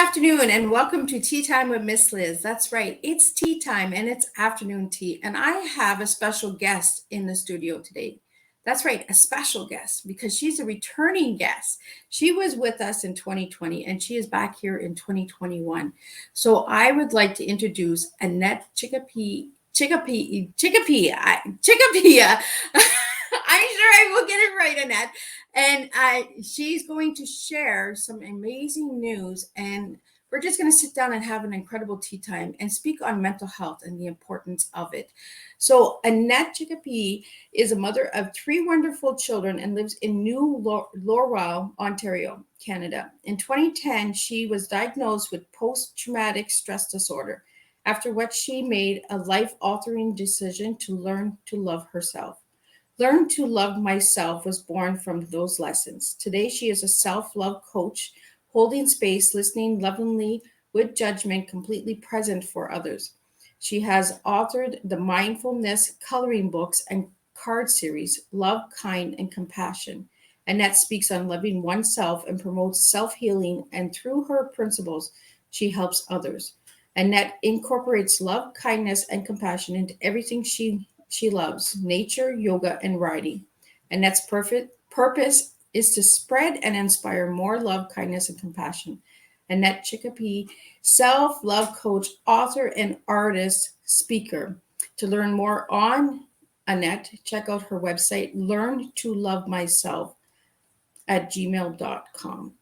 afternoon and welcome to Tea Time with Miss Liz. That's right, it's tea time and it's afternoon tea. And I have a special guest in the studio today. That's right, a special guest because she's a returning guest. She was with us in 2020 and she is back here in 2021. So I would like to introduce Annette Chiappe. Chiappe. I'm sure I will get it right, Annette. And she's going to share some amazing news. And we're just going to sit down and have an incredible tea time and speak on mental health and the importance of it. So, Annette Chiappe is a mother of three wonderful children and lives in Lowell, Ontario, Canada. In 2010, she was diagnosed with post-traumatic stress disorder, after which she made a life-altering decision to learn to love herself. Learn to Love Myself was born from those lessons. Today, she is a self-love coach, holding space, listening lovingly with judgment, completely present for others. She has authored the Mindfulness coloring books and card series, Love, Kind, and Compassion. Annette speaks on loving oneself and promotes self-healing, and through her principles, she helps others. Annette incorporates love, kindness, and compassion into everything she loves: nature, yoga, and writing. Annette's perfect purpose is to spread and inspire more love, kindness, and compassion. Annette Chiappe, self-love coach, author, and artist speaker. To learn more on Annette, check out her website, learn to love myself at gmail.com.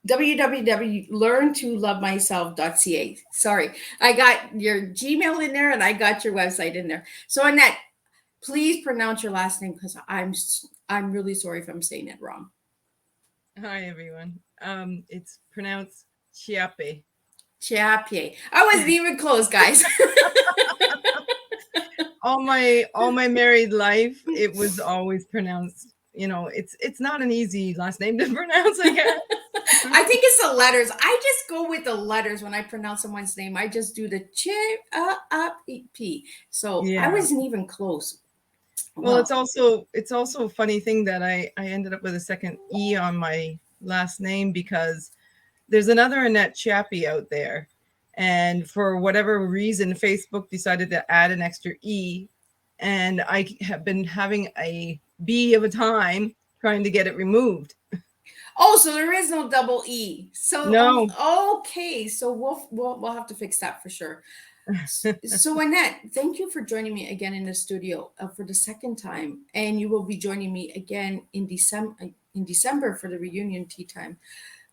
www.learntolovemyself.ca. Sorry, I got your Gmail in there and I got your website in there. So Annette, please pronounce your last name because I'm really sorry if I'm saying it wrong. Hi everyone. It's pronounced Chiappe. Chiappe. I wasn't even close, guys. all my married life, it was always pronounced. It's not an easy last name to pronounce, I guess. I think it's the letters. I just go with the letters when I pronounce someone's name. I just do the P. So yeah. I wasn't even close. Well, it's also a funny thing that I ended up with a second E on my last name because there's another Annette Chiappe out there. And for whatever reason, Facebook decided to add an extra E. And I have been having a B of a time trying to get it removed. Oh, so there is no double E. So no. Okay, so we'll have to fix that for sure. So Annette, thank you for joining me again in the studio for the second time, and you will be joining me again in December for the reunion tea time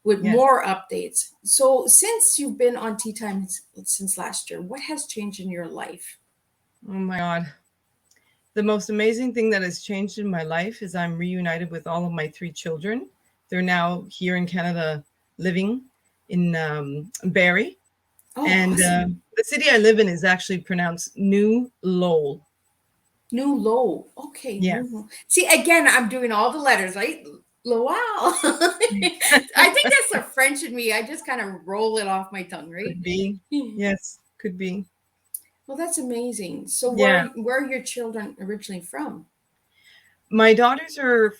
with more updates. So since you've been on Tea Time since last year, what has changed in your life? Oh my God. The most amazing thing that has changed in my life is I'm reunited with all of my three children. They're now here in Canada living in Barrie. Oh, and awesome. The city I live in is actually pronounced New Lowell. New Lowell. Okay. Yes. See, again, I'm doing all the letters, right? Lowell. I think that's the French in me. I just kind of roll it off my tongue, right? Could be. Yes, could be. Well, that's amazing. So where are your children originally from? My daughters were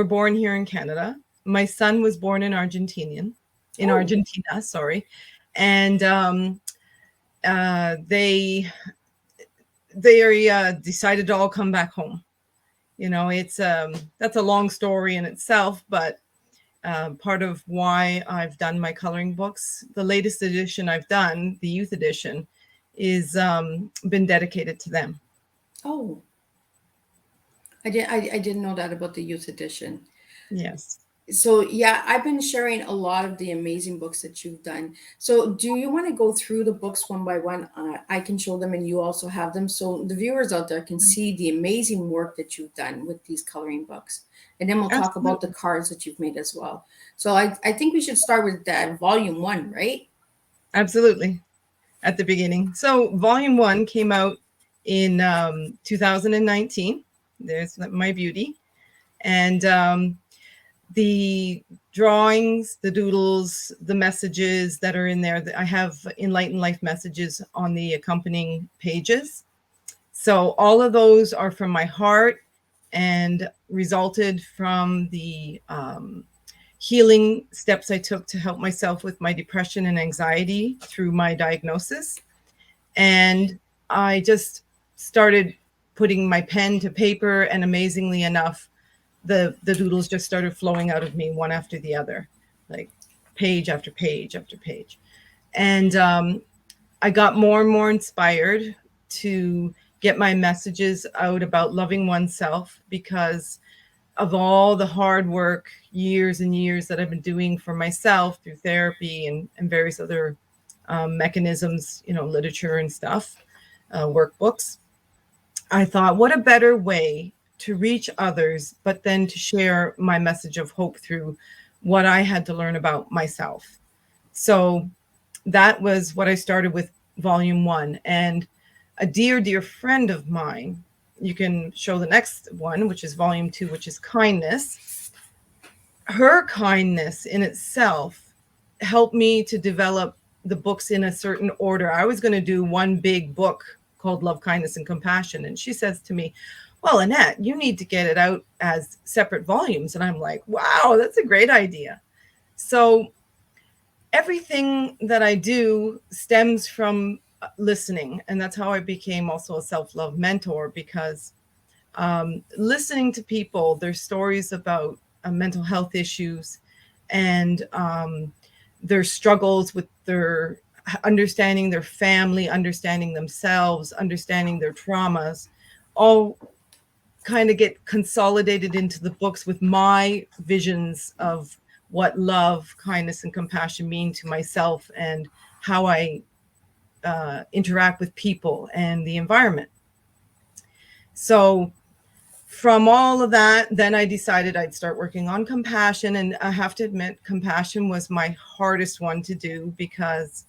born here in Canada. My son was born in Argentina, sorry. And they decided to all come back home. It's that's a long story in itself, but part of why I've done my coloring books, the latest edition I've done, the youth edition, is been dedicated to them. Oh, I didn't know that about the youth edition. Yes. So yeah, I've been sharing a lot of the amazing books that you've done. So do you want to go through the books one by one? I can show them and you also have them, so the viewers out there can see the amazing work that you've done with these coloring books. And then we'll talk about the cards that you've made as well. So I think we should start with volume 1, right? Absolutely. At the beginning. So volume 1 came out in 2019. There's my beauty. And the drawings, the doodles, the messages that are in there, I have Enlightened Life messages on the accompanying pages. So all of those are from my heart and resulted from the healing steps I took to help myself with my depression and anxiety through my diagnosis. And I just started putting my pen to paper, and amazingly enough, the doodles just started flowing out of me one after the other, like page after page after page. And I got more and more inspired to get my messages out about loving oneself, because of all the hard work, years and years that I've been doing for myself through therapy and various other mechanisms, literature and stuff, workbooks. I thought, what a better way to reach others, but then to share my message of hope through what I had to learn about myself. So that was what I started with volume 1. And a dear, dear friend of mine, you can show the next one, which is volume 2, which is kindness. Her kindness in itself helped me to develop the books in a certain order. I was going to do one big book called Love, Kindness, and Compassion. And she says to me, well, Annette, you need to get it out as separate volumes. And I'm like, wow, that's a great idea. So everything that I do stems from listening. And that's how I became also a self-love mentor, because listening to people, their stories about mental health issues and their struggles with their understanding their family, understanding themselves, understanding their traumas, all kind of get consolidated into the books with my visions of what love, kindness, and compassion mean to myself, and how I interact with people and the environment. So from all of that, then I decided I'd start working on compassion. And I have to admit, compassion was my hardest one to do, because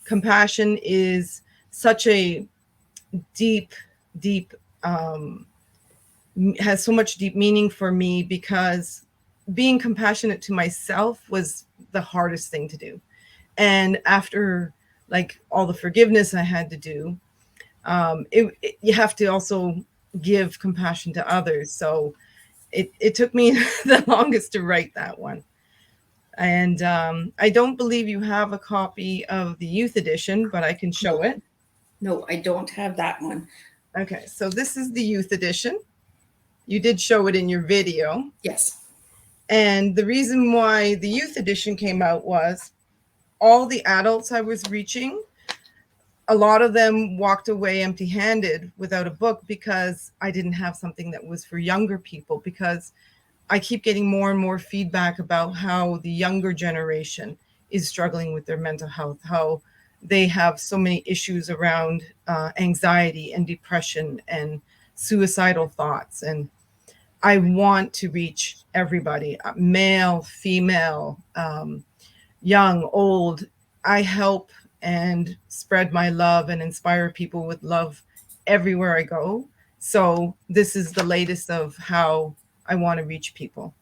compassion is such a deep, deep, has so much deep meaning for me, because being compassionate to myself was the hardest thing to do. And after like all the forgiveness I had to do, you have to also give compassion to others. So it took me the longest to write that one. And I don't believe you have a copy of the youth edition, but I can show it. No, I don't have that one. Okay, so this is the youth edition. You did show it in your video. Yes. And the reason why the youth edition came out was all the adults I was reaching, a lot of them walked away empty-handed without a book, because I didn't have something that was for younger people, because I keep getting more and more feedback about how the younger generation is struggling with their mental health, how they have so many issues around anxiety and depression and suicidal thoughts. And I want to reach everybody, male, female, young, old. I help and spread my love and inspire people with love everywhere I go. So this is the latest of how I want to reach people.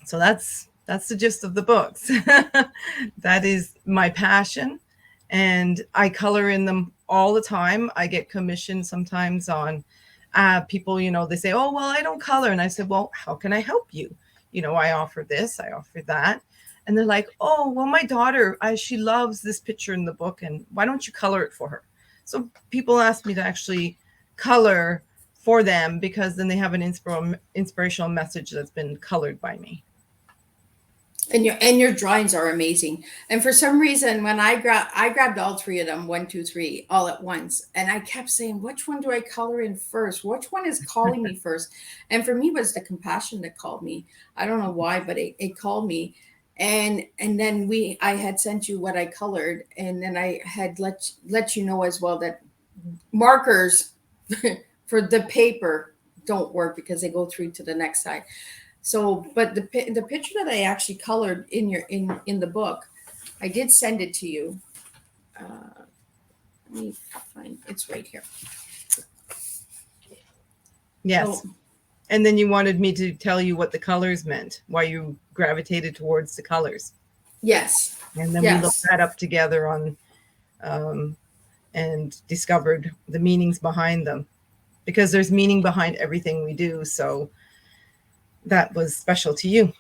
So that's the gist of the books. That is my passion, and I color in them all the time. I get commissioned sometimes on people, they say, oh, well, I don't color. And I said, well, how can I help you? I offer this, I offer that. And they're like, oh, well, my daughter, she loves this picture in the book, and why don't you color it for her? So people ask me to actually color for them, because then they have an inspirational message that's been colored by me. And your drawings are amazing. And for some reason, when I grabbed all 3 of them, 1, 2, 3, all at once, and I kept saying, which one do I color in first? Which one is calling me first? And for me, it was the compassion that called me. I don't know why, but it called me. And then I had sent you what I colored, and then I had let you know as well that markers for the paper don't work, because they go through to the next side. So, but the picture that I actually colored in the book, I did send it to you. Let me find, it's right here. Yes. So, and then you wanted me to tell you what the colors meant, why you gravitated towards the colors. Yes. And then we looked that up together on and discovered the meanings behind them, because there's meaning behind everything we do. So that was special to you.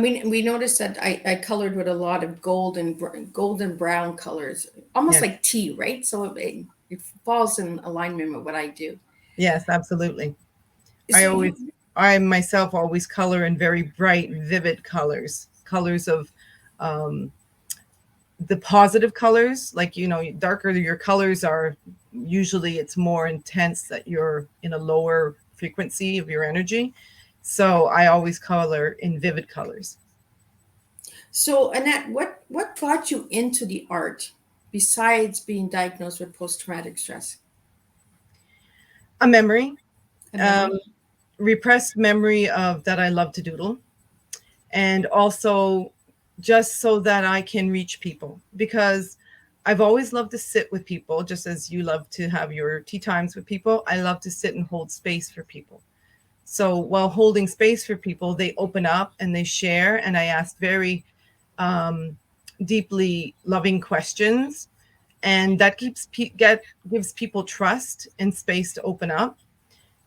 And we noticed that I colored with a lot of golden brown colors, almost Yes, like tea, right? So it falls in alignment with what I do. yes, absolutely. I So always, I myself always color in very bright, vivid colors, colors of um, the positive colors. Like, you know, darker your colors are, usually it's more intense that you're in a lower frequency of your energy. So I always color in vivid colors. so Annette, what brought you into the art besides being diagnosed with post traumatic stress? A memory, A um, memory. repressed memory of that I love to doodle, and also just so that I can reach people, because I've always loved to sit with people, just as you love to have your tea times with people. I love to sit and hold space for people. So while holding space for people, they open up and they share, and I ask very um, deeply loving questions, and that gives people trust and space to open up.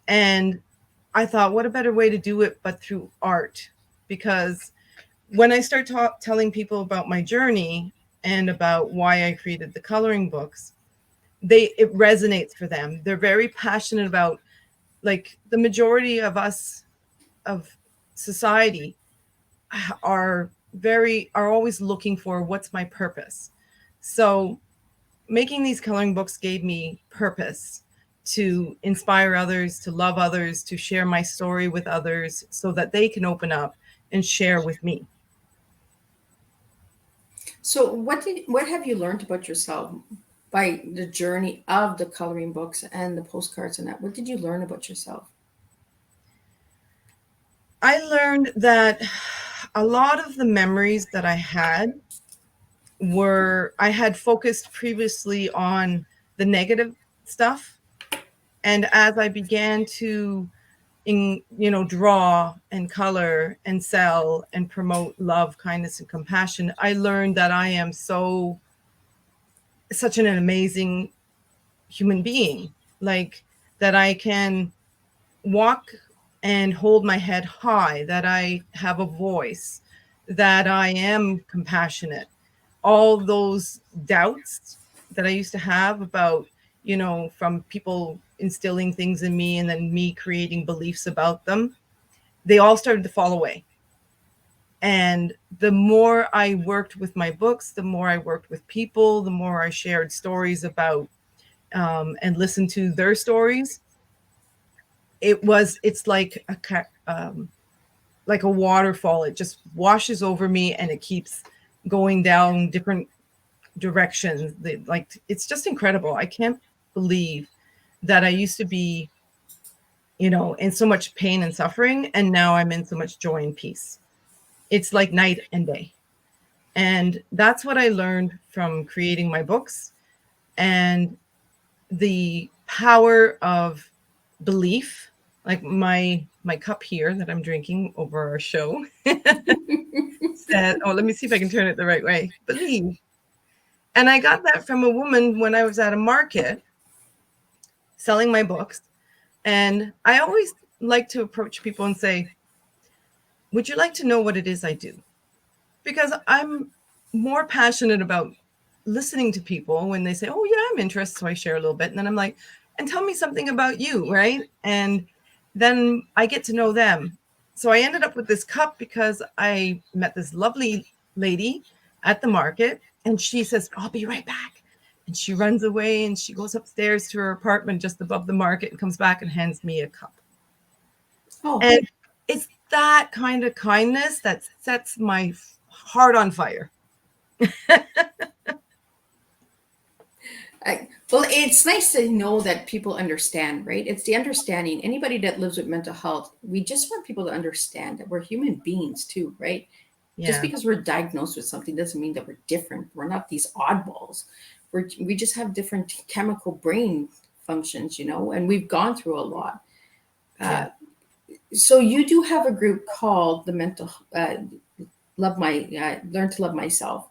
And I thought, what a better way to do it but through art, because when I start telling people about my journey and about why I created the coloring books, it resonates for them. They're very passionate about, like, the majority of us of society are always looking for what's my purpose. So making these coloring books gave me purpose to inspire others, to love others, to share my story with others so that they can open up and share with me. So what have you learned about yourself by the journey of the coloring books and the postcards and that? What did you learn about yourself? I learned that a lot of the memories that I had focused previously on the negative stuff. And as I began to draw and color and sell and promote love, kindness, and compassion, I learned that I am such an amazing human being, like, that I can walk and hold my head high, that I have a voice, that I am compassionate. All those doubts that I used to have about, from people instilling things in me and then me creating beliefs about them, they all started to fall away. And the more I worked with my books, the more I worked with people, the more I shared stories about and listened to their stories. It's like a waterfall. It just washes over me and it keeps going down different directions. Like, it's just incredible. I can't believe that I used to be, in so much pain and suffering, and now I'm in so much joy and peace. It's like night and day. And that's what I learned from creating my books, and the power of belief. Like my cup here that I'm drinking over our show said, oh, let me see if I can turn it the right way. Believe. And I got that from a woman when I was at a market selling my books. And I always like to approach people and say, would you like to know what it is I do? Because I'm more passionate about listening to people when they say, oh, yeah, I'm interested. So I share a little bit. And then I'm like, and tell me something about you, right? And then I get to know them. So I ended up with this cup because I met this lovely lady at the market, and she says, I'll be right back. And she runs away and she goes upstairs to her apartment just above the market and comes back and hands me a cup. Oh, And it's that kind of kindness that sets my heart on fire. well, it's nice to know that people understand, right? It's the understanding. Anybody that lives with mental health, we just want people to understand that we're human beings too, right? Just Yeah. because we're diagnosed with something doesn't mean that we're different. We're not these oddballs. We just have different chemical brain functions, and we've gone through a lot. Yeah. Uh, so you do have a group called the mental learn to love myself,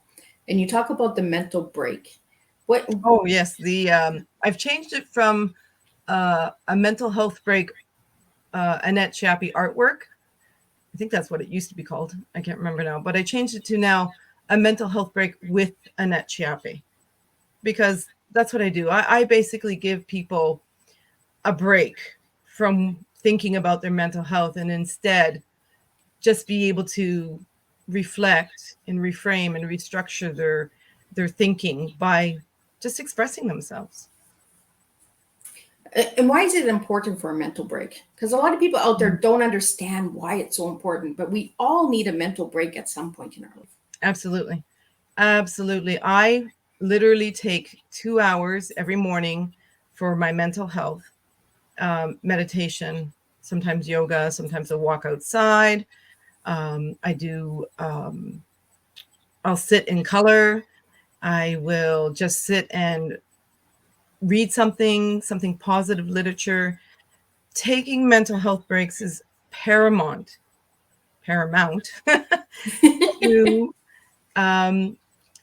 and you talk about the mental break. What? Oh, yes. I've changed it from a mental health break, Annette Chiappe artwork, think that's what it used to be called. I can't remember now, but I changed it to now a mental health break with Annette Chiappe, because that's what I do. I basically give people a break from thinking about their mental health, and instead just be able to reflect and reframe and restructure their thinking by just expressing themselves. And why is it important for a mental break? Because a lot of people out there don't understand why it's so important, but we all need a mental break at some point in our life. Absolutely. Absolutely. I literally take 2 hours every morning for my mental health, meditation, sometimes yoga, sometimes a walk outside. I do, I'll sit in color. I will just sit and read something positive literature. Taking mental health breaks is paramount to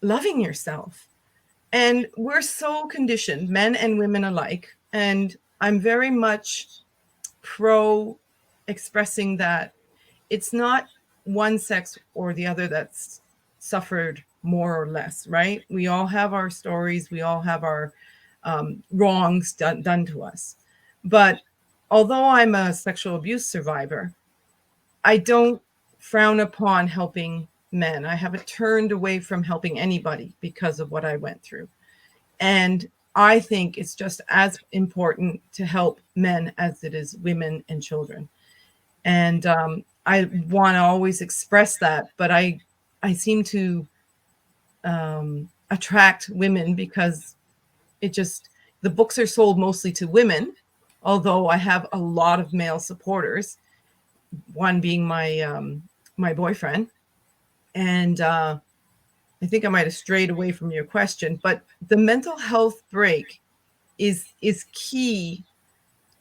loving yourself. And we're so conditioned, men and women alike. And I'm very much pro expressing that it's not one sex or the other that's suffered more or less, right? We all have our stories. We all have our wrongs done to us. But although I'm a sexual abuse survivor, I don't frown upon helping men. I haven't turned away from helping anybody because of what I went through. And I think it's just as important to help men as it is women and children. And I want to always express that, but I seem to attract women because it just, the books are sold mostly to women, although I have a lot of male supporters, one being my boyfriend. And I think I might have strayed away from your question, but the mental health break is key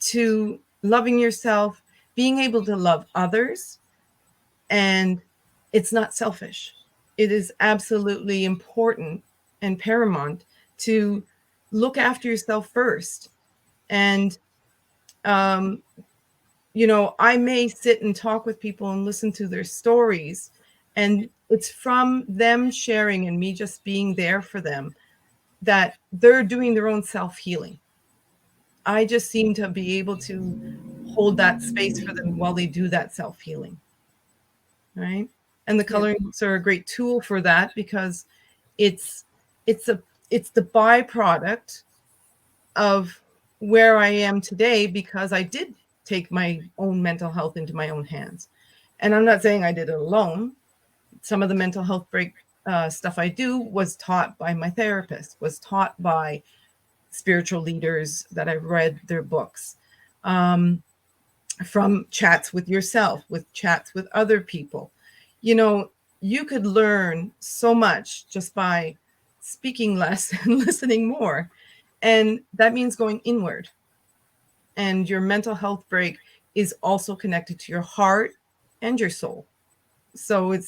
to loving yourself, being able to love others, and it's not selfish. It is absolutely important and paramount to look after yourself first. And I may sit and talk with people and listen to their stories, and it's from them sharing and me just being there for them that they're doing their own self-healing. I just seem to be able to hold that space for them while they do that self-healing, right? And the Yeah. coloring books are a great tool for that, because it's it's the byproduct of where I am today, because I did take my own mental health into my own hands. And I'm not saying I did it alone. Some of the mental health break stuff I do was taught by my therapist, was taught by spiritual leaders that I've read their books, from chats with yourself, with chats with other people. You could learn so much just by speaking less and listening more. And that means going inward. And your mental health break is also connected to your heart and your soul. So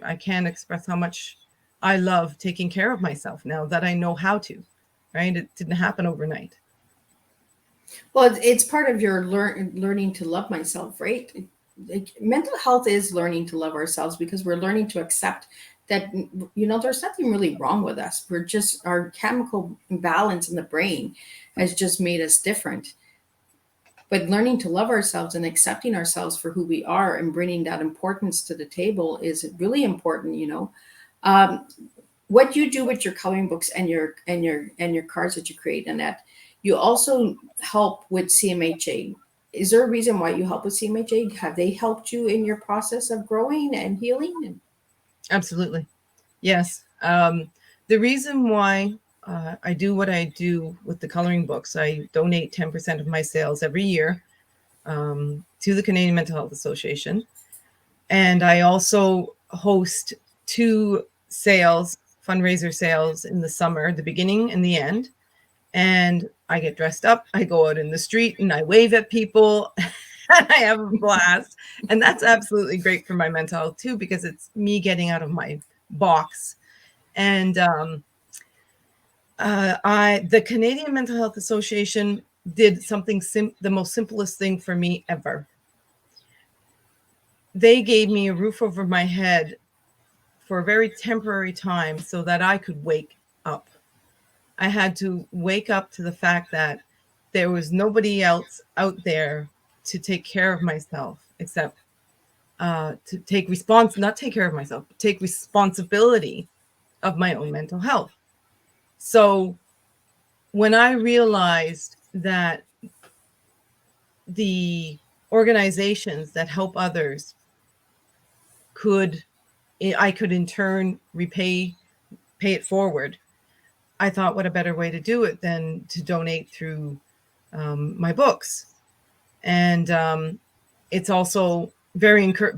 I can't express how much I love taking care of myself now that I know how to, right? It didn't happen overnight. Well, it's part of your learning to love myself, right? Like, mental health is learning to love ourselves, because we're learning to accept that there's nothing really wrong with us. We're just, our chemical imbalance in the brain has just made us different. But learning to love ourselves and accepting ourselves for who we are and bringing that importance to the table is really important. Um, what you do with your coloring books and your cards that you create, and that you also help with CMHA. Is there a reason why you help with CMHA? Have they helped you in your process of growing and healing? Absolutely. Yes. The reason why I do what I do with the coloring books, I donate 10% of my sales every year to the Canadian Mental Health Association. And I also host 2 fundraiser sales in the summer, the beginning and the end. And I get dressed up, I go out in the street and I wave at people and I have a blast. And that's absolutely great for my mental health too, because it's me getting out of my box. And the Canadian Mental Health Association did something the most simplest thing for me ever. they gave me a roof over my head for a very temporary time so that I could wake up. I had to wake up to the fact that there was nobody else out there to take care of myself except to not take care of myself, but take responsibility of my own mental health. So when I realized that the organizations that help others I could in turn pay it forward, I thought, what a better way to do it than to donate through my books. And it's also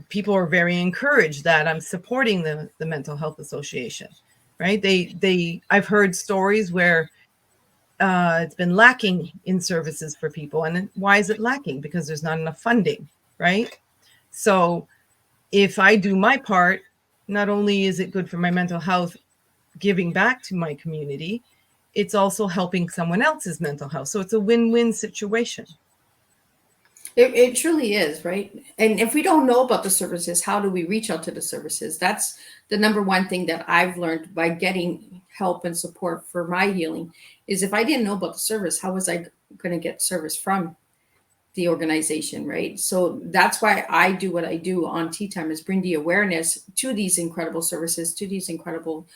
people are very encouraged that I'm supporting the Mental Health Association, right? I've heard stories where it's been lacking in services for people. And why is it lacking? Because there's not enough funding, right? So if I do my part, not only is it good for my mental health, giving back to my community, it's also helping someone else's mental health. So it's a win-win situation. It truly is, right? And if we don't know about the services, how do we reach out to the services? That's the number one thing that I've learned by getting help and support for my healing is if I didn't know about the service, how was I going to get service from the organization, right? So that's why I do what I do on Teatime is bring the awareness to these incredible services, to these incredible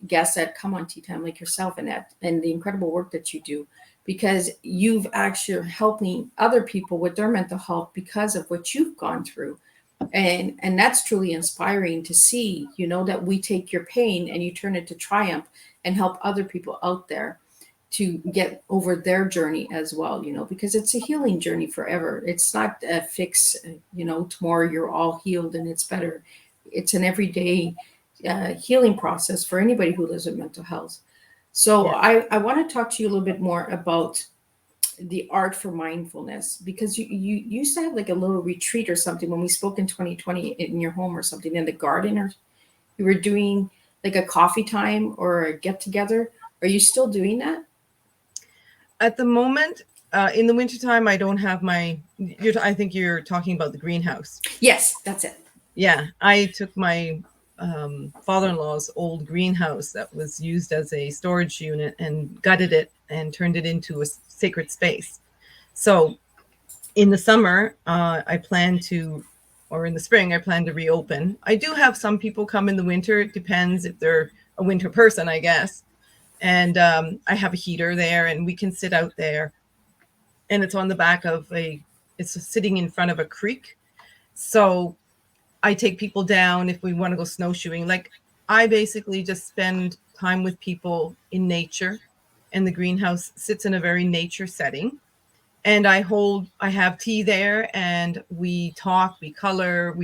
guests that come on Teatime like yourself, Annette, and the incredible work that you do, because you've actually helping other people with their mental health because of what you've gone through. And that's truly inspiring to see, you know, that we take your pain and you turn it to triumph and help other people out there to get over their journey as well, you know, because it's a healing journey forever. It's not a fix, you know, tomorrow you're all healed and it's better. It's an everyday healing process for anybody who lives with mental health. So Yeah. I want to talk to you a little bit more about the art for mindfulness, because you used to have like a little retreat or something when we spoke in 2020 in your home or something in the garden, or you were doing like a coffee time or a get together. Are you still doing that? At the moment, in the wintertime, I don't have I think you're talking about the greenhouse. Yes, that's it. Yeah, I took my father-in-law's old greenhouse that was used as a storage unit and gutted it and turned it into a sacred space. So in the summer, or in the spring, I plan to reopen. I do have some people come in the winter. It depends if they're a winter person, I guess. And I have a heater there and we can sit out there. And it's on the back of it's sitting in front of a creek. So I take people down if we want to go snowshoeing. Like I basically just spend time with people in nature, and the greenhouse sits in a very nature setting. And I have tea there and we talk, we color,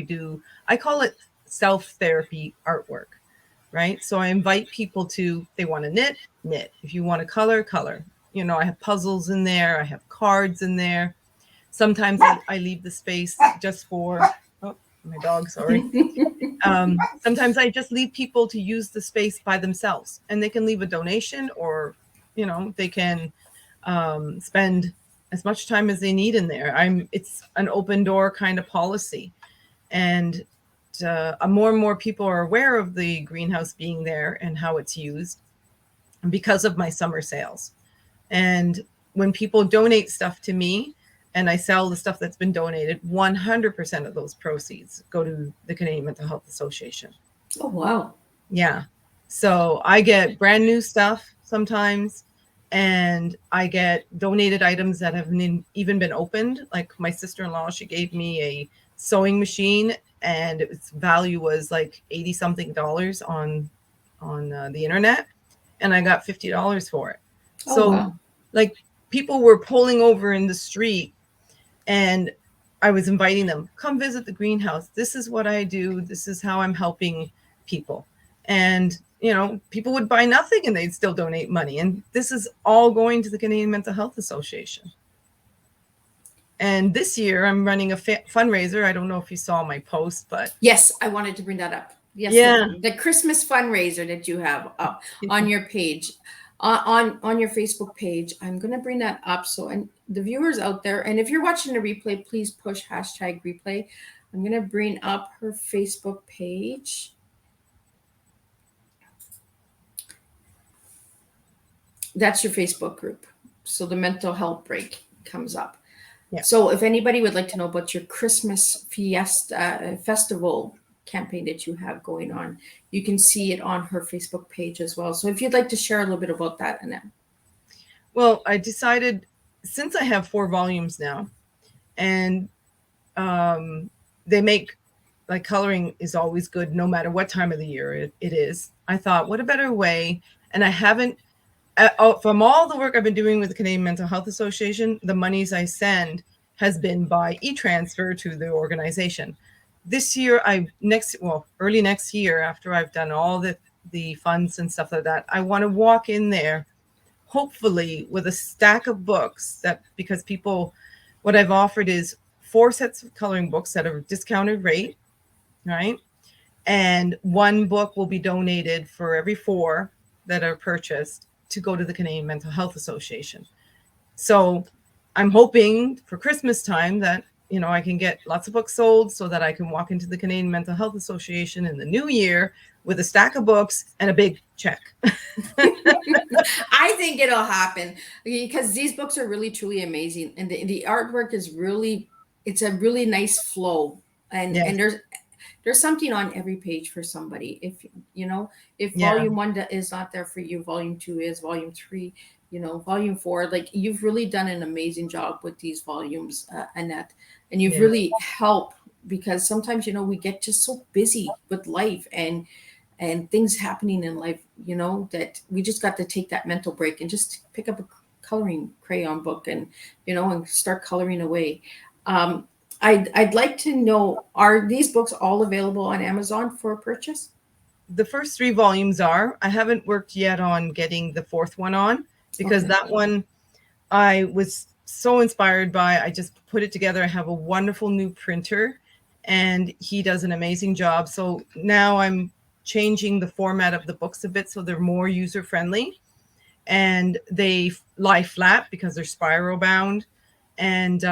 I call it self-therapy artwork, right? So I invite people they want to knit, knit. If you want to color, color. You know, I have puzzles in there. I have cards in there. Sometimes I leave the space just for, oh, my dog, sorry. Sometimes I just leave people to use the space by themselves, and they can leave a donation, or, you know, they can spend as much time as they need in there. It's an open door kind of policy. And more and more people are aware of the greenhouse being there and how it's used because of my summer sales. And when people donate stuff to me and I sell the stuff that's been donated, 100% of those proceeds go to the Canadian Mental Health Association. Oh, wow. Yeah. So I get brand new stuff sometimes, and I get donated items that haven't even been opened. Like my sister-in-law, she gave me a sewing machine, and its value was like $80 something on the internet, and I got $50 for it. Oh, So wow. like people were pulling over in the street, and I was inviting them, come visit the greenhouse. This is what I do. This is how I'm helping people. And, you know, people would buy nothing and they'd still donate money. And this is all going to the Canadian Mental Health Association. And this year I'm running a fundraiser. I don't know if you saw my post, but yes, I wanted to bring that up. Yes, yeah, the Christmas fundraiser that you have up on your page, on your Facebook page. I'm going to bring that up so and the viewers out there, and if you're watching the replay, please push hashtag replay. I'm going to bring up her Facebook page. That's your Facebook group. So the mental health break comes up. Yeah. So if anybody would like to know about your Christmas Fiesta festival campaign that you have going on, you can see it on her Facebook page as well. So if you'd like to share a little bit about that, Annette. Well, I decided, since I have 4 volumes now, and they make, like, coloring is always good no matter what time of the year it is. I thought, what a better way. And I haven't, from all the work I've been doing with the Canadian Mental Health Association, the monies I send has been by e-transfer to the organization. This year, early next year, after I've done all the funds and stuff like that, I want to walk in there, hopefully with a stack of books, because what I've offered is 4 sets of coloring books at a discounted rate, right? And 1 book will be donated for every 4 that are purchased to go to the Canadian Mental Health Association. So I'm hoping for Christmas time that, I can get lots of books sold so that I can walk into the Canadian Mental Health Association in the new year with a stack of books and a big check. I think it'll happen because these books are really truly amazing, and the artwork is it's a really nice flow, and Yes. and there's something on every page for somebody. If Yeah. volume 1 is not there for you, volume 2 is, volume 3, volume 4, like, you've really done an amazing job with these volumes, Annette, and you've Yeah. really helped, because sometimes we get just so busy with life and things happening in life, that we just got to take that mental break and just pick up a coloring crayon book and start coloring away. I'd like to know, are these books all available on Amazon for purchase? The first 3 volumes are. I haven't worked yet on getting the 4th one on, because Okay. that one I was so inspired by. I just put it together. I have a wonderful new printer, and he does an amazing job. So now I'm changing the format of the books a bit so they're more user friendly, and they lie flat because they're spiral bound. And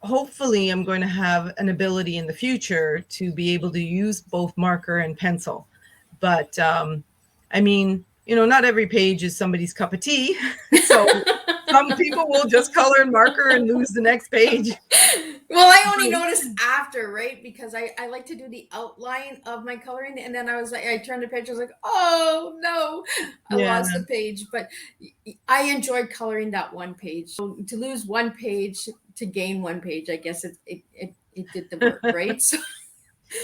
hopefully I'm going to have an ability in the future to be able to use both marker and pencil. But I mean, not every page is somebody's cup of tea. So some people will just color and marker and lose the next page. Well, I only noticed after, right? Because I like to do the outline of my coloring, and then I was like, I turned the page, I was like, oh no, I lost the page. But I enjoyed coloring that one page. So to lose one page to gain one page, I guess it did the work, right? So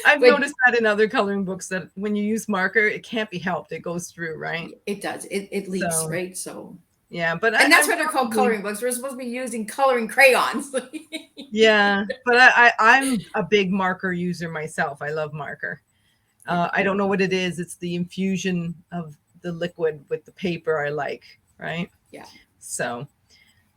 I've noticed that in other coloring books, that when you use marker, it can't be helped. It goes through, right? It does. It leaks, So, right? So yeah, but and that's why they're called coloring books. We're supposed to be using coloring crayons. Yeah, but I'm a big marker user myself. I love marker. I don't know what it is. It's the infusion of the liquid with the paper I like, right? Yeah. So,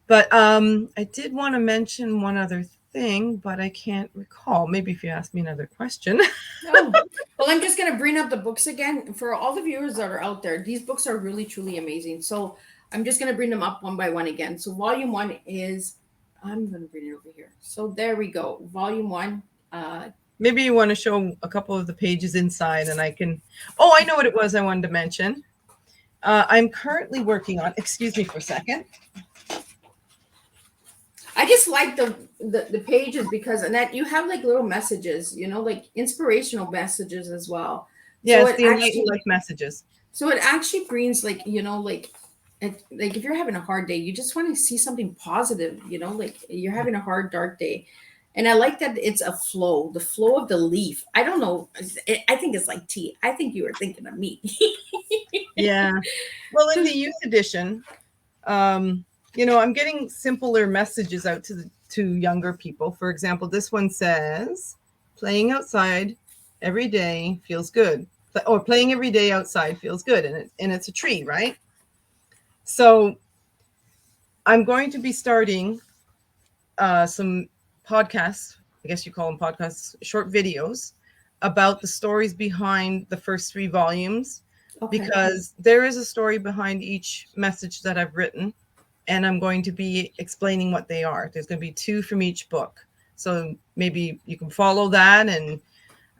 but I did want to mention one other thing, but I can't recall. Maybe if you ask me another question. Oh, well, I'm just going to bring up the books again for all the viewers that are out there. These books are really, truly amazing. So I'm just going to bring them up one by one again. So volume 1 is, I'm going to bring it over here. So there we go. Volume 1. Maybe you want to show a couple of the pages inside, and I can. Oh, I know what it was I wanted to mention. I'm currently working on. Excuse me for a second. I just like the pages because, Annette, you have like little messages, like inspirational messages as well. Yes, so the Enlightened life messages. So it actually brings like, like if you're having a hard day, you just want to see something positive, like you're having a hard, dark day. And I like that it's a flow, the flow of the leaf. I don't know. I think it's like tea. I think you were thinking of me. Yeah. Well, in the youth edition, I'm getting simpler messages out to younger people. For example, this one says, playing outside every day feels good. Or playing every day outside feels good. And it's a tree, right? So I'm going to be starting some podcasts, I guess you call them podcasts, short videos about the stories behind the first 3 volumes, Okay. because there is a story behind each message that I've written. and I'm going to be explaining what they are. There's going to be 2 from each book. So maybe you can follow that, and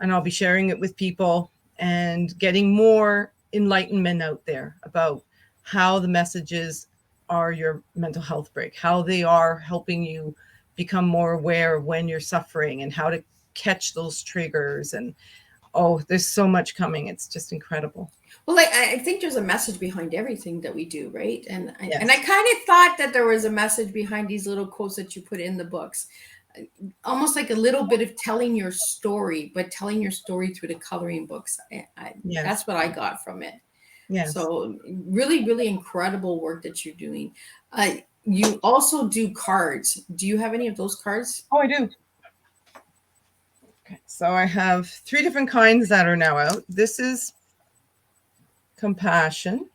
I'll be sharing it with people and getting more enlightenment out there about how the messages are your mental health break, how they are helping you become more aware of when you're suffering and how to catch those triggers. And there's so much coming. It's just incredible. Well, like I think there's a message behind everything that we do, right? And Yes. I kind of thought that there was a message behind these little quotes that you put in the books, almost like a little bit of telling your story, but telling your story through the coloring books. Yes. That's what I got from it. Yes. So really, really incredible work that you're doing. You also do cards. Do you have any of those cards? Oh, I do. Okay, so I have 3 different kinds that are now out. This is compassion.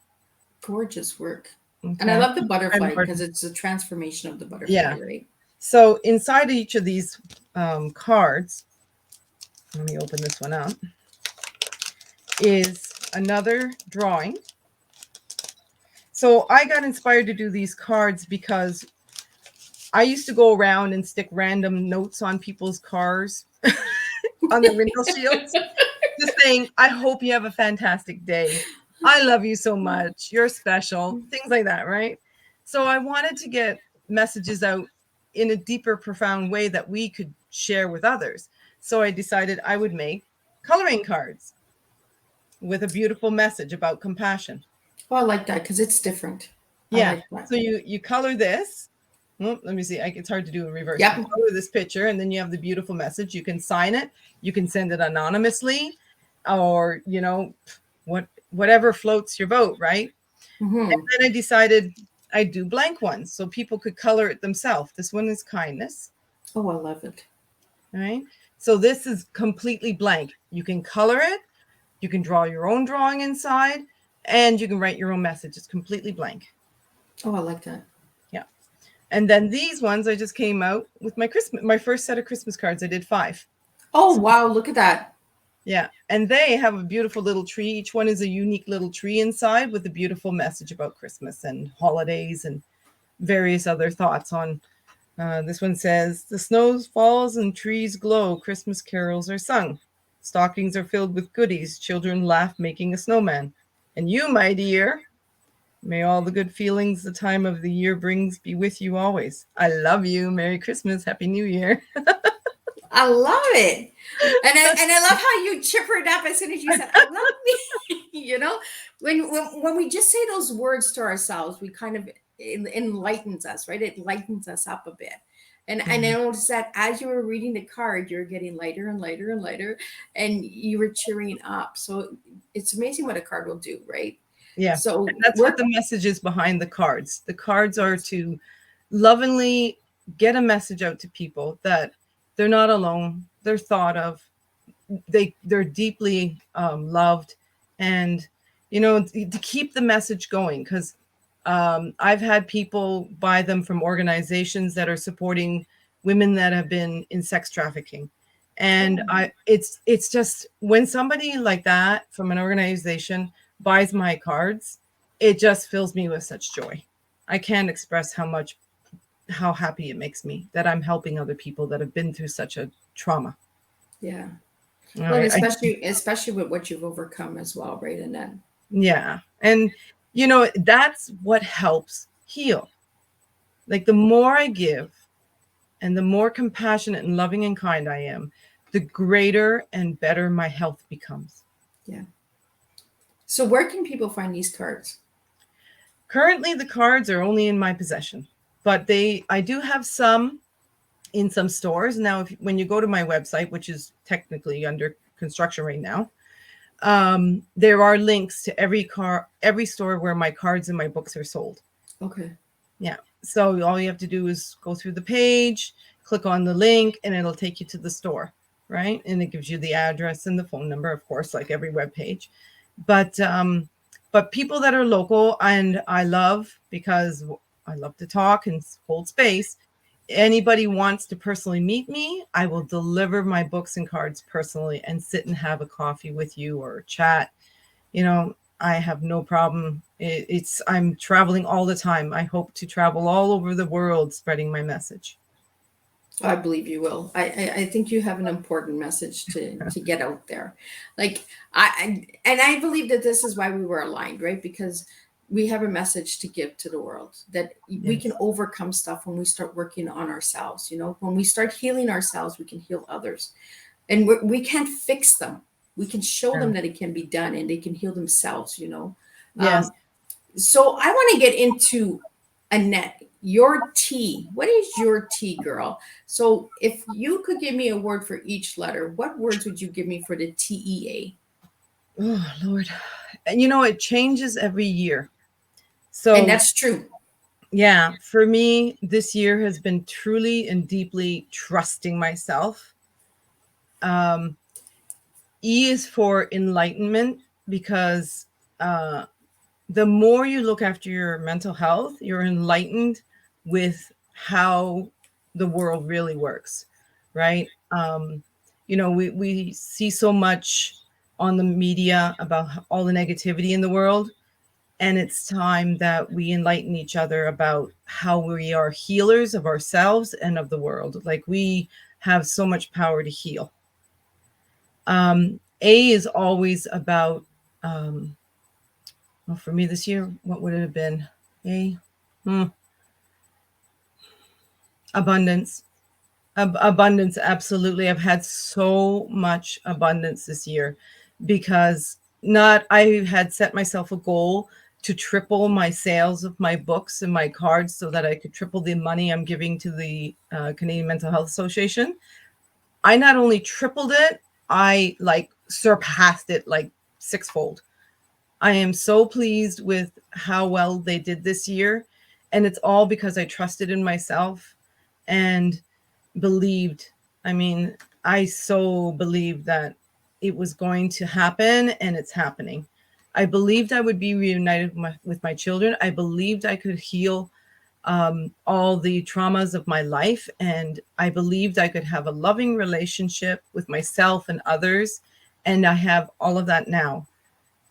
Gorgeous work. Okay. And I love the butterfly because it's a transformation of the butterfly, right? So inside each of these cards, let me open this one up, is another drawing. So I got inspired to do these cards because I used to go around and stick random notes on people's cars on the window shields, just saying, I hope you have a fantastic day. I love you so much. You're special. Things like that, right? So I wanted to get messages out in a deeper, profound way that we could share with others. So I decided I would make coloring cards with a beautiful message about compassion. Oh, I like that because it's different. Yeah. Like so you color this. Well, let me see. It's hard to do in reverse. Yep. You color this picture, and then you have the beautiful message. You can sign it. You can send it anonymously, or whatever floats your boat, right? Mm-hmm. And then I decided I'd do blank ones so people could color it themselves. This one is kindness. Oh, I love it. All right. So this is completely blank. You can color it. You can draw your own drawing inside, and you can write your own message. It's completely blank. Oh, I like that. Yeah. And then these ones, I just came out with my first set of Christmas cards. I did 5. Oh, wow. Look at that. Yeah. And they have a beautiful little tree. Each one is a unique little tree inside with a beautiful message about Christmas and holidays and various other thoughts on. This one says, the snow falls and trees glow. Christmas carols are sung. Stockings are filled with goodies. Children laugh making a snowman. And you, my dear, may all the good feelings the time of the year brings be with you always. I love you. Merry Christmas. Happy New Year. I love it. And I love how you chippered up as soon as you said, I love me. When we just say those words to ourselves, we kind of, it enlightens us, right? It lightens us up a bit. And I noticed that as you were reading the card, you're getting lighter and lighter and lighter, and you were cheering up. So it's amazing what a card will do, right? Yeah. So that's what the message is behind the cards. The cards are to lovingly get a message out to people that they're not alone. They're thought of. They're deeply loved, and to keep the message going, because I've had people buy them from organizations that are supporting women that have been in sex trafficking. And it's just when somebody like that from an organization buys my cards, it just fills me with such joy. I can't express how happy it makes me that I'm helping other people that have been through such a trauma. Yeah. Well, especially with what you've overcome as well, right, Annette? Yeah. And that's what helps heal. Like the more I give and the more compassionate and loving and kind I am, the greater and better my health becomes. Yeah. So where can people find these cards? Currently, the cards are only in my possession, but I do have some in some stores. Now, when you go to my website, which is technically under construction right now, there are links to every store where my cards and my books are sold. Okay. Yeah. So all you have to do is go through the page, click on the link, and it'll take you to the store, right? And it gives you the address and the phone number, of course, like every web page. But people that are local, and I love, because I love to talk and hold space. Anybody wants to personally meet me, I will deliver my books and cards personally and sit and have a coffee with you or chat. I have no problem. I'm traveling all the time. I hope to travel all over the world spreading my message. I believe you will. I think you have an important message to get out there. Like and I believe that this is why we were aligned, right? Because we have a message to give to the world that we can Yes. overcome stuff when we start working on ourselves. You know, when we start healing ourselves, we can heal others, and we can't fix them. We can show Yeah. them that it can be done, and they can heal themselves. You know, Yes. um, so I want to get into Annette, your T. What is your T, girl? So if you could give me a word for each letter, what words would you give me for the TEA? Oh, Lord. And it changes every year. And So, that's true. yeah, for me, this year has been truly and deeply trusting myself. Um, E is for enlightenment because uh, the more you look after your mental health, you're enlightened with how the world really works, right? We see so much on the media about all the negativity in the world, and it's time that we enlighten each other about how we are healers of ourselves and of the world. Like, we have so much power to heal. A is always about, well, for me this year, what would it have been? A, hmm, abundance. Abundance, absolutely. I've had so much abundance this year because not I had set myself a goal to triple my sales of my books and my cards so that I could triple the money I'm giving to the Canadian Mental Health Association. I not only tripled it, I like surpassed it like sixfold. I am so pleased with how well they did this year. And it's all because I trusted in myself and believed. I mean, I so believed that it was going to happen, and it's happening. I believed I would be reunited with my children. I believed I could heal all the traumas of my life. And I believed I could have a loving relationship with myself and others. And I have all of that now.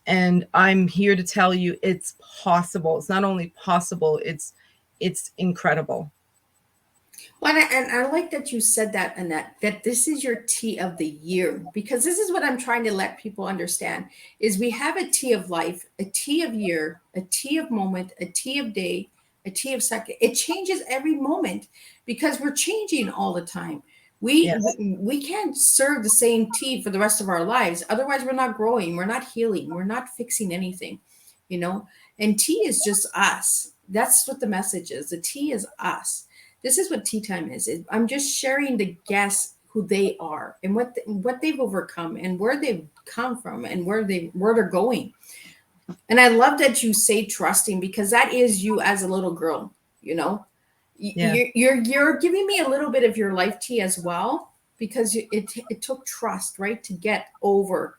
And I'm here to tell you it's possible. It's not only possible, it's incredible. Well, and I like that you said that, Annette, that this is your tea of the year, because this is what I'm trying to let people understand is we have a tea of life, a tea of year, a tea of moment, a tea of day, a tea of second. It changes every moment because we're changing all the time. Yes. We can't serve the same tea for the rest of our lives. Otherwise, we're not growing, we're not healing, we're not fixing anything, you know? And tea is just us. That's what the message is. The tea is us. This is what tea time is. I'm just sharing the guests who they are and what they've overcome and where they've come from and where they're going. And I love that you say trusting because that is you as a little girl. You know, Yeah. you're giving me a little bit of your life tea as well because it took trust, right, to get over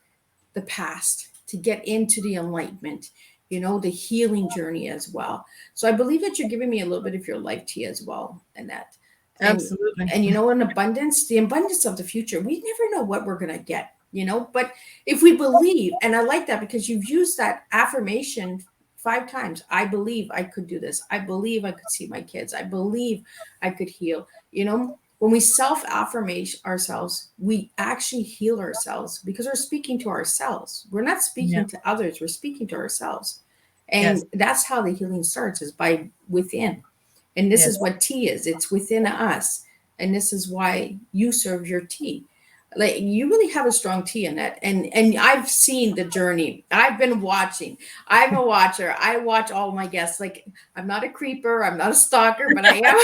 the past, to get into the enlightenment, you know, the healing journey as well. So I believe that you're giving me a little bit of your life tea as well, Annette. And Absolutely. and you know, an abundance, the abundance of the future, we never know what we're gonna get, you know. But if we believe, and I like that because you've used that affirmation 5 times. I believe I could do this. I believe I could see my kids. I believe I could heal. You know, when we self affirmation ourselves, we actually heal ourselves because we're speaking to ourselves. We're not Yeah. speaking to others, we're speaking to ourselves. And Yes. that's how the healing starts is by within. And this is Yes. what tea is. It's within us. And this is why you serve your tea. Like you really have a strong tea in that. And I've seen the journey. I've been watching. I'm a watcher. I watch all my guests. Like I'm not a creeper, I'm not a stalker, but I am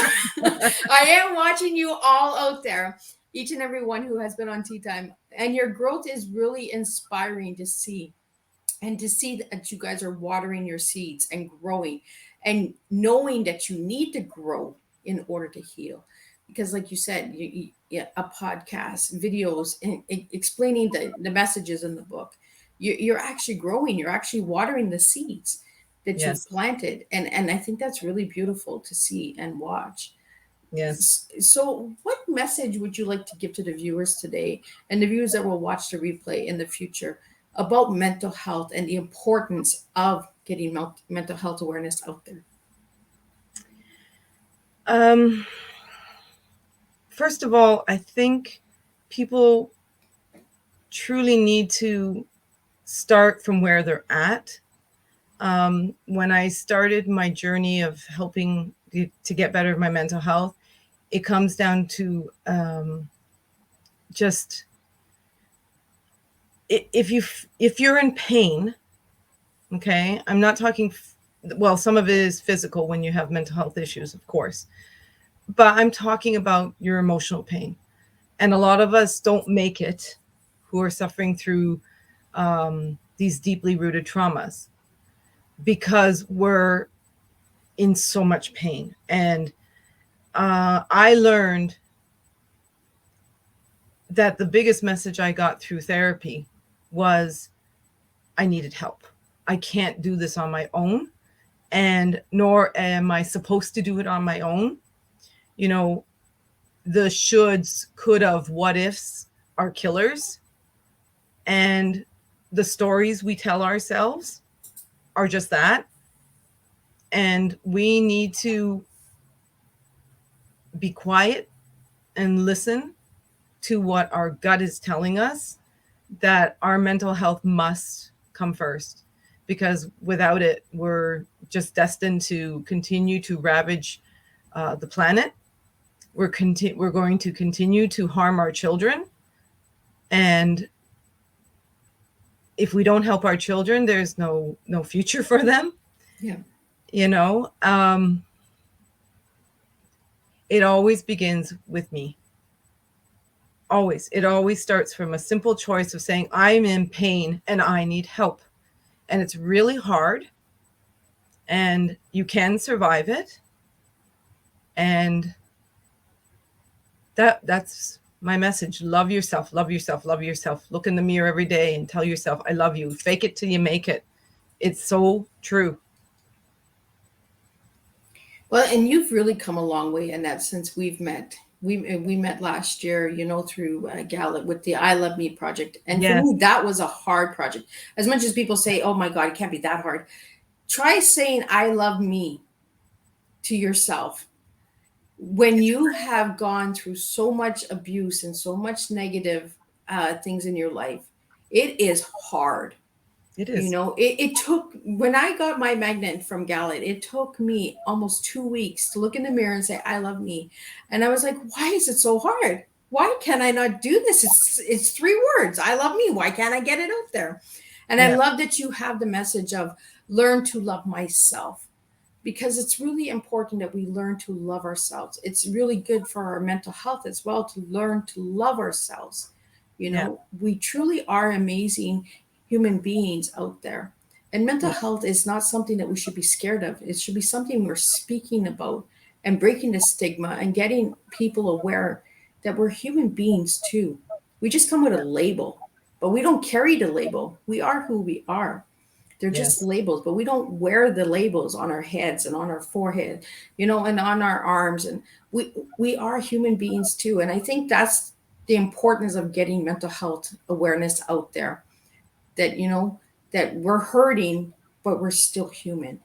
I am watching you all out there, each and every one who has been on Tea Time. And your growth is really inspiring to see, and to see that you guys are watering your seeds and growing and knowing that you need to grow in order to heal. Because like you said, yeah, a podcast, videos, and explaining the messages in the book, you're actually growing, you're actually watering the seeds that you've Yes. planted. And I think that's really beautiful to see and watch. Yes. So what message would you like to give to the viewers today and the viewers that will watch the replay in the future? about mental health and the importance of getting mental health awareness out there? First of all, I think people truly need to start from where they're at. When I started my journey of helping to get better at my mental health, it comes down to just if you're in pain, okay, I'm not talking, well, some of it is physical when you have mental health issues, of course, but I'm talking about your emotional pain. And a lot of us don't make it, who are suffering through these deeply rooted traumas, because we're in so much pain. And I learned that the biggest message I got through therapy was I needed help. I can't do this on my own, and nor am I supposed to do it on my own. You know, the shoulds, could have, what ifs are killers. And the stories we tell ourselves are just that. And we need to be quiet and listen to what our gut is telling us, that our mental health must come first, because without it, we're just destined to continue to ravage the planet. We're going to continue to harm our children. And if we don't help our children, there's no future for them. Yeah. You know, it always begins with me. Always. It always starts from a simple choice of saying, I'm in pain and I need help. And it's really hard, and you can survive it. And that's my message. Love yourself, love yourself, love yourself. Look in the mirror every day and tell yourself, I love you. Fake it till you make it. It's so true. Well, and you've really come a long way in that since we've met. We met last year, you know, through Gallup with the I Love Me project. And for Yes. me, that was a hard project. As much as people say, oh my God, it can't be that hard. Try saying I love me to yourself. When you have gone through so much abuse and so much negative things in your life, it is hard. It You is. know, it took, when I got my magnet from Gallet, it took me almost 2 weeks to look in the mirror and say, I love me. And I was like, why is it so hard? Why can I not do this? It's 3 words. I love me. Why can't I get it out there? And I Yeah. love that you have the message of learn to love myself, because it's really important that we learn to love ourselves. It's really good for our mental health as well to learn to love ourselves. You Yeah. know, we truly are amazing human beings out there. And mental Yeah. health is not something that we should be scared of. It should be something we're speaking about and breaking the stigma and getting people aware that we're human beings too. We just come with a label, but we don't carry the label. We are who we are. They're just Yes. labels, but we don't wear the labels on our heads and on our forehead, you know, and on our arms. And we are human beings too. And I think that's the importance of getting mental health awareness out there. That, you know, that we're hurting, but we're still human.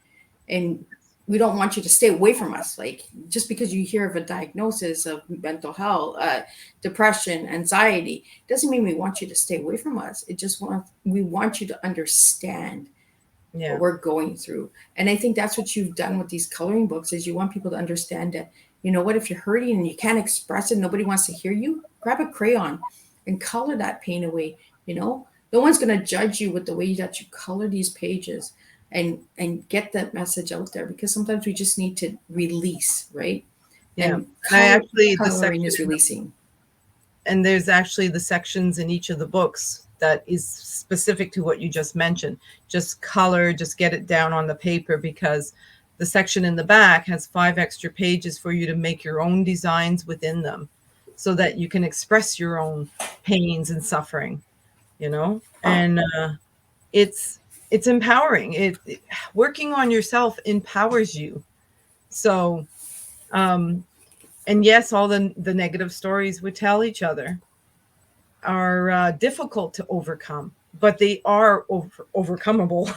And we don't want you to stay away from us. Like, just because you hear of a diagnosis of mental health, depression, anxiety, doesn't mean we want you to stay away from us. We want you to understand what Yeah. we're going through. And I think that's what you've done with these coloring books, is you want people to understand that, you know what, if you're hurting and you can't express it, nobody wants to hear you, grab a crayon and color that pain away. You know, no one's going to judge you with the way that you color these pages, and get that message out there, because sometimes we just need to release, right? Yeah. And And I actually, the coloring section, is releasing. and there's actually the sections in each of the books that is specific to what you just mentioned. Just color, just get it down on the paper, because the section in the back has 5 extra pages for you to make your own designs within them, so that you can express your own pains and suffering, you know. And it's empowering. Working on yourself empowers you. So and yes, all the negative stories we tell each other are difficult to overcome. but they are overcomable.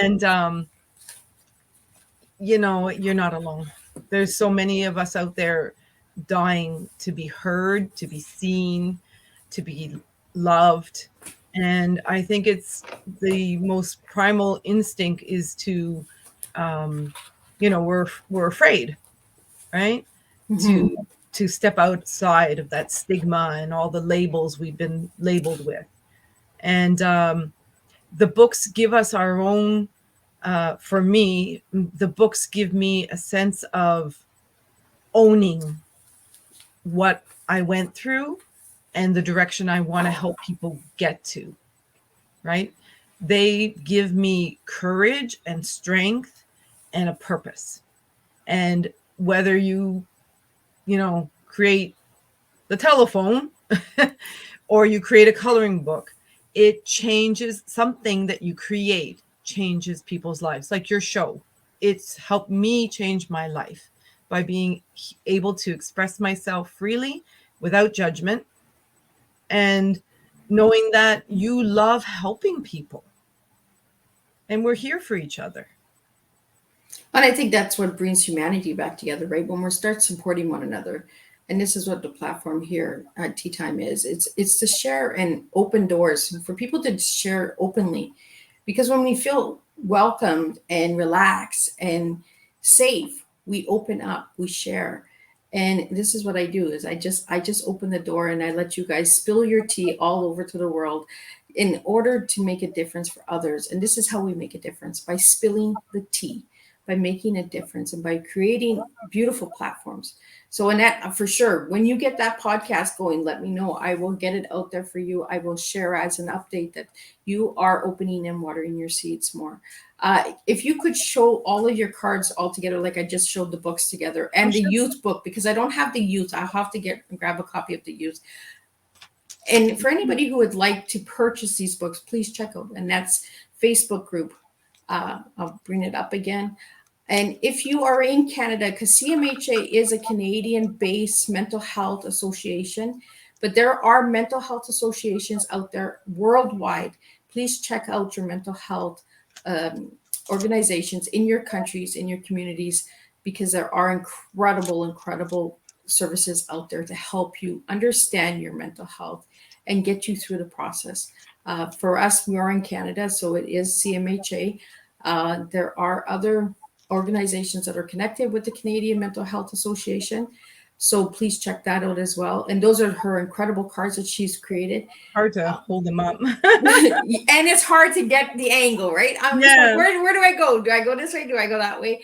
And you're not alone. There's so many of us out there dying to be heard, to be seen, to be loved. And I think it's the most primal instinct is to, um, we're afraid, right? Mhm. To to step outside of that stigma and all the labels we've been labeled with. And the books give us our own. For me, the books give me a sense of owning what I went through and the direction I want to help people get to, right? They give me courage and strength and a purpose. And whether create the telephone or you create a coloring book, it changes something that you create, changes people's lives. Like your show, it's helped me change my life by being able to express myself freely without judgment, and knowing that you love helping people and we're here for each other. And I think that's what brings humanity back together, right? When we start supporting one another. And this is what the platform here at Tea Time is. It's to share and open doors for people to share openly. Because when we feel welcomed and relaxed and safe, we open up, we share. And this is what I do is I just open the door and I let you guys spill your tea all over to the world in order to make a difference for others. And this is how we make a difference, by spilling the tea, by making a difference, and by creating beautiful platforms. So Annette, for sure, when you get that podcast going, let me know. I will get it out there for you. I will share as an update that you are opening and watering your seeds more. If you could show all of your cards all together, like I just showed the books together, Oh, and the sure. youth book, because I don't have the youth, I'll have to grab a copy of the youth. And for anybody who would like to purchase these books, please check out Annette's Facebook group. I'll bring it up again. And if you are in Canada, because CMHA is a Canadian based mental health association, but there are mental health associations out there worldwide. Please check out your mental health um, organizations in your countries, in your communities, because there are incredible, incredible services out there to help you understand your mental health and get you through the process. For us, we are in Canada, so it is CMHA. There are other organizations that are connected with the Canadian Mental Health Association. So please check that out as well. And those are her incredible cards that she's created. Hard to hold them up. And it's hard to get the angle, right? I'm just like, Yeah. where do I go? Do I go this way? Do I go that way?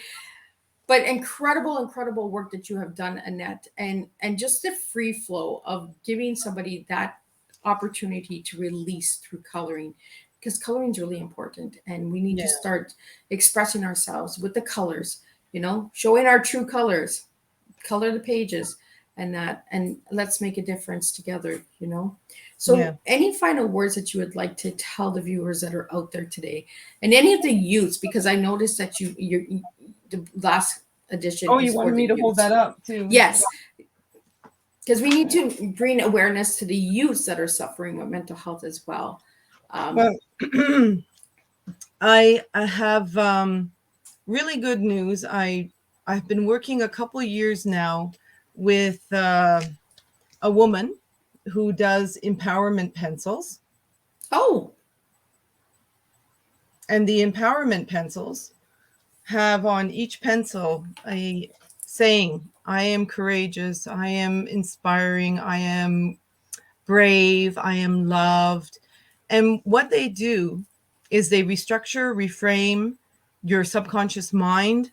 But incredible, incredible work that you have done, Annette, and just the free flow of giving somebody that opportunity to release through coloring, because coloring is really important, and we need to Yeah. start expressing ourselves with the colors, showing our true colors, color the pages, and that, and let's make a difference together. Yeah. So any final words that you would like to tell the viewers that are out there today, and any of the youths, because I noticed that the last edition Oh, you is for wanted the me to hold youths. that up too. Yes, because we need to bring awareness to the youths that are suffering with mental health as well. Well, I have really good news. I've been working a couple years now with a woman who does empowerment pencils, Oh, and the empowerment pencils have on each pencil a saying: I am courageous, I am inspiring, I am brave, I am loved. And what they do is they restructure, reframe your subconscious mind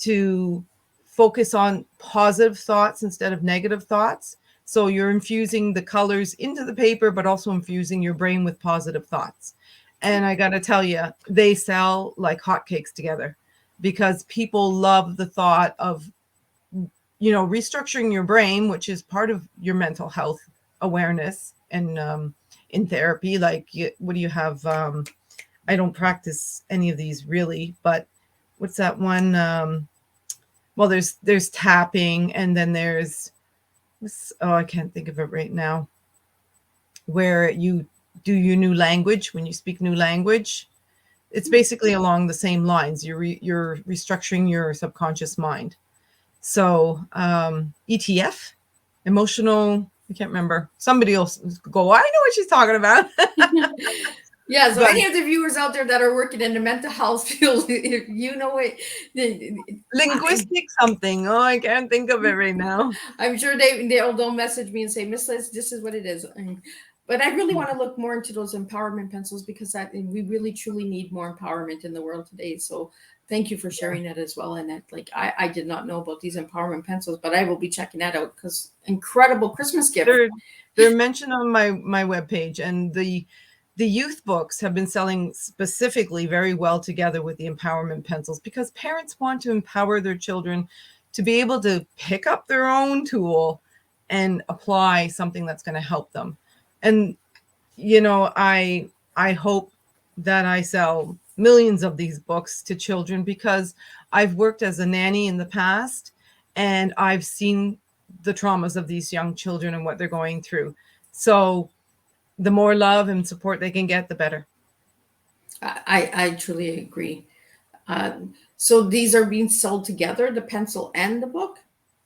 to focus on positive thoughts instead of negative thoughts. So you're infusing the colors into the paper, but also infusing your brain with positive thoughts. And I got to tell you, they sell like hotcakes together because people love the thought of, restructuring your brain, which is part of your mental health awareness. And in therapy, like, what do you have? I don't practice any of these really, but what's that one? Well, there's tapping, and then there's, oh, I can't think of it right now, where you do your new language. When you speak new language, it's basically along the same lines. You're restructuring your subconscious mind. So ETF, emotional, I can't remember. Somebody else go, I know what she's talking about. Yeah, so But any of the viewers out there that are working in the mental health field, if you know it, linguistic something. Oh, I can't think of it right now. I'm sure they'll message me and say, Miss Liz, this is what it is. But I really want to look more into those empowerment pencils, because we really truly need more empowerment in the world today. So thank you for sharing that as well, Annette. Like I did not know about these empowerment pencils, but I will be checking that out, because incredible Christmas gift. They're mentioned on my webpage, and the youth books have been selling specifically very well together with the empowerment pencils, because parents want to empower their children to be able to pick up their own tool and apply something that's going to help them. And I hope that I sell millions of these books to children, because I've worked as a nanny in the past, and I've seen the traumas of these young children and what they're going through. So the more love and support they can get, the better. I truly agree. So these are being sold together, the pencil and the book?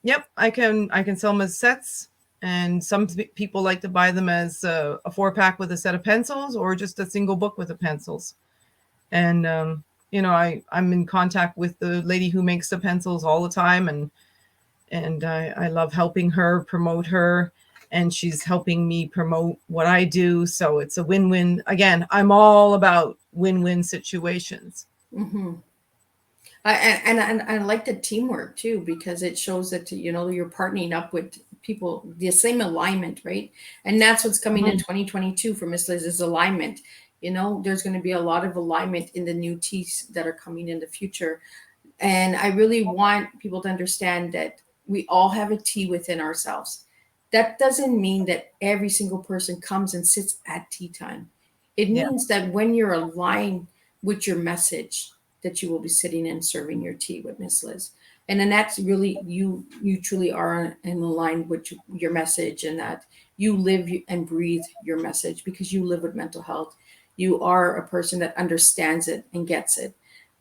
Yep, I can sell them as sets, and some people like to buy them as a 4-pack with a set of pencils, or just a single book with the pencils. And I'm in contact with the lady who makes the pencils all the time, and I love helping her promote her, and she's helping me promote what I do. So it's a win-win. Again, I'm all about win-win situations. Mm-hmm. And I like the teamwork too, because it shows that you're partnering up with people, the same alignment, right? And that's what's coming in 2022 for Miss Liz, is alignment. There's going to be a lot of alignment in the new teas that are coming in the future. And I really want people to understand that we all have a tea within ourselves. That doesn't mean that every single person comes and sits at tea time. It Yeah. means that when you're aligned with your message, that you will be sitting and serving your tea with Miss Liz. And then that's really you truly are in line with your message, and that you live and breathe your message, because you live with mental health. You are a person that understands it and gets it.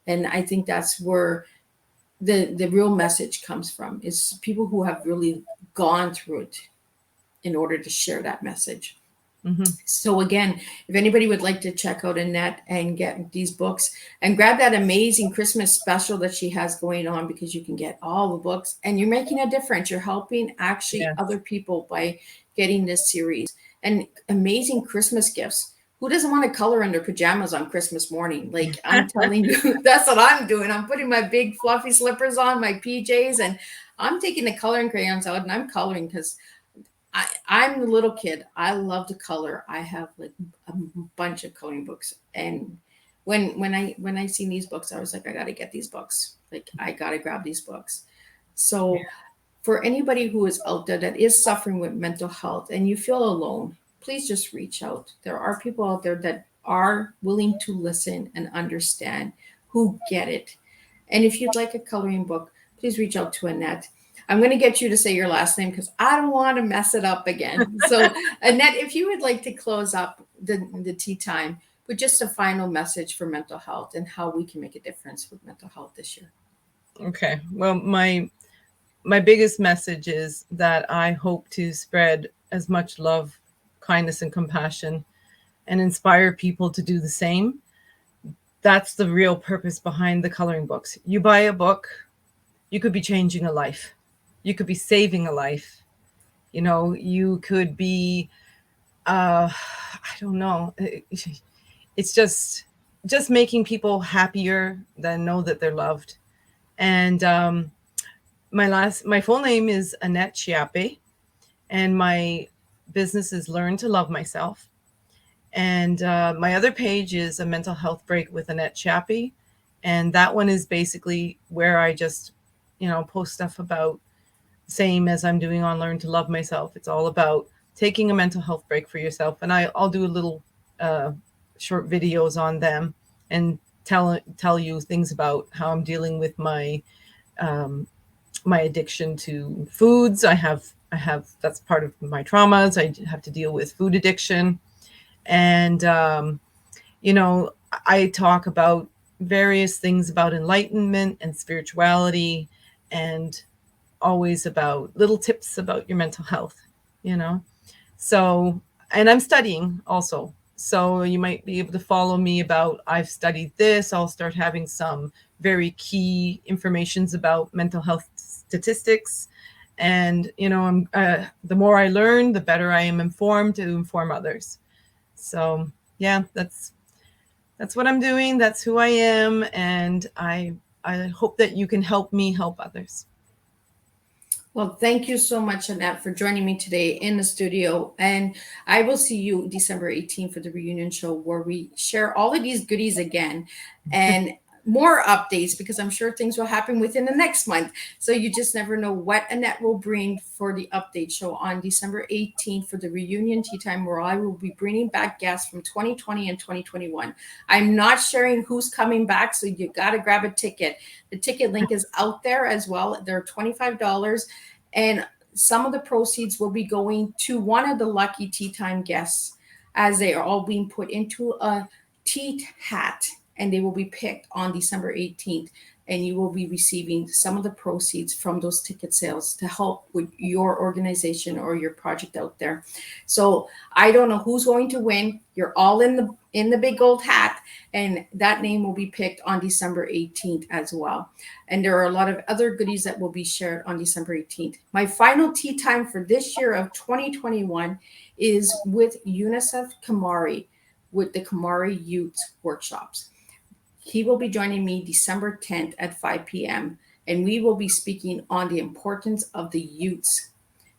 And I think that's where the real message comes from, is people who have really gone through it in order to share that message. Mm-hmm. So again, if anybody would like to check out Annette and get these books and grab that amazing Christmas special that she has going on, because you can get all the books and you're making a difference. You're helping actually other people by getting this series, and amazing Christmas gifts. Who doesn't want to color in their pajamas on Christmas morning? Like, I'm telling you, that's what I'm doing. I'm putting my big fluffy slippers on, my PJs, and I'm taking the coloring crayons out and I'm coloring, because I'm a little kid. I love to color. I have like a bunch of coloring books, and when I seen these books, I was like, I got to get these books. Like, I got to grab these books. So, for anybody who is out there that is suffering with mental health and you feel alone, please just reach out. There are people out there that are willing to listen and understand, who get it. And if you'd like a coloring book, please reach out to Annette. I'm going to get you to say your last name, because I don't want to mess it up again. So, Annette, if you would like to close up the tea time with just a final message for mental health and how we can make a difference with mental health this year. Okay. Well, my biggest message is that I hope to spread as much love, kindness, and compassion, and inspire people to do the same. That's the real purpose behind the coloring books. You buy a book, you could be changing a life. You could be saving a life. You could be, I don't know. It's just making people happier, than know that they're loved. And my full name is Annette Chiappe, and my business is Learn to Love Myself. And my other page is A Mental Health Break with Annette Chiappe. And that one is basically where I just, post stuff about, same as I'm doing on Learn to Love Myself. It's all about taking a mental health break for yourself. And I'll do a little short videos on them and tell you things about how I'm dealing with my addiction to foods. I have that's part of my traumas. I have to deal with food addiction. And, I talk about various things about enlightenment and spirituality, and always about little tips about your mental health, you know. So, and I'm studying also. So you might be able to follow me about, I've studied this. I'll start having some very key informations about mental health statistics. And, the more I learn, the better I am informed to inform others. So yeah, that's what I'm doing. That's who I am. And I hope that you can help me help others. Well, thank you so much, Annette, for joining me today in the studio. And I will see you December 18th for the reunion show, where we share all of these goodies again and more updates, because I'm sure things will happen within the next month. So you just never know what Annette will bring for the update show on December 18th for the reunion tea time, where I will be bringing back guests from 2020 and 2021. I'm not sharing who's coming back, so you got to grab a ticket. The ticket link is out there as well. They're $25, and some of the proceeds will be going to one of the lucky tea time guests, as they are all being put into a tea hat, and they will be picked on December 18th. And you will be receiving some of the proceeds from those ticket sales to help with your organization or your project out there. So I don't know who's going to win. You're all in the big gold hat, and that name will be picked on December 18th as well. And there are a lot of other goodies that will be shared on December 18th. My final tea time for this year of 2021 is with UNICEF Kamari, with the Kamari Youth Workshops. He will be joining me December 10th at 5 p.m. And we will be speaking on the importance of the youths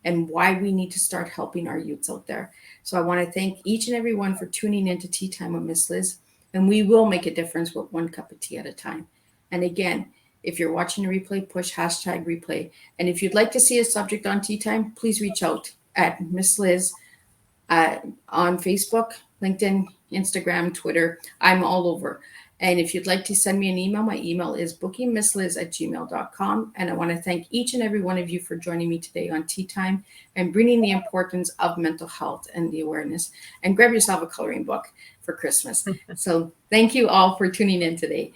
and why we need to start helping our youths out there. So I want to thank each and every one for tuning in to Tea Time with Miss Liz. And we will make a difference with one cup of tea at a time. And again, if you're watching a replay, push hashtag replay. And if you'd like to see a subject on Tea Time, please reach out at Miss Liz on Facebook, LinkedIn, Instagram, Twitter. I'm all over. And if you'd like to send me an email, my email is bookingmissliz@gmail.com. And I want to thank each and every one of you for joining me today on Tea Time and bringing the importance of mental health and the awareness. And grab yourself a coloring book for Christmas. So thank you all for tuning in today.